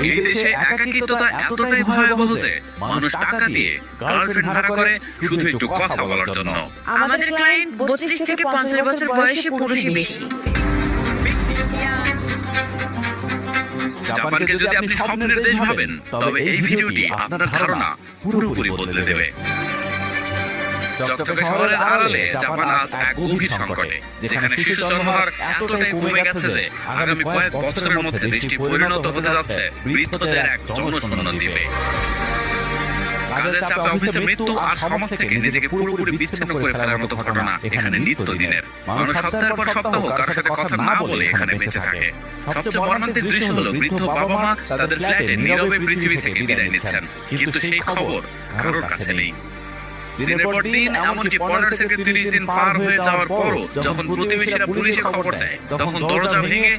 এই দেশে একাকিত্বতা এতটাই ভয়াবহ যে মানুষ টাকা দিয়ে গার্লফ্রেন্ড ভাড়া করে শুধু একটু কথা বলার জন্য। আমাদের ক্লায়েন্ট 32 থেকে 50 বছর বয়সী পুরুষই বেশি। জাপানকে যদি আপনি স্বপ্নের দেশ ভাবেন, তবে এই ভিডিওটি আপনার ধারণা পুরোপুরি বদলে দেবে। চকচকে শহরের আড়ালে জাপান আজ এক গভীর সংকটে, যেখানে শিশু জন্মহার এতটাই কমে গেছে যে আগামী কয়েক বছরের মধ্যে দেশটি পরিণত হতে যাচ্ছে বৃদ্ধদের এক জনশূন্য দ্বীপে। কাজের চাপে অফিসে মৃত্যু আর সমাজ থেকে নিজেকে পুরোপুরি বিচ্ছিন্ন করে ফেলার মতো ঘটনা এখানে নিত্যদিনের। মানুষ সপ্তাহের পর সপ্তাহ কারোর সাথে কথা না বলে এখানে বেঁচে থাকে। সবচেয়ে মর্মান্তিক দৃশ্য হলো বৃদ্ধ বাবা মা তাদের ফ্ল্যাটে নীরবে পৃথিবী থেকে বিদায় নিচ্ছেন, কিন্তু সেই খবর কারোর কাছে নেই। দিনের পর দিন, এমনকি 15 থেকে 30 দিন পার হয়ে যাওয়ার পরও যখন প্রতিবেশীরা পুলিশে খবর দেয়, তখন দরজা ভেঙে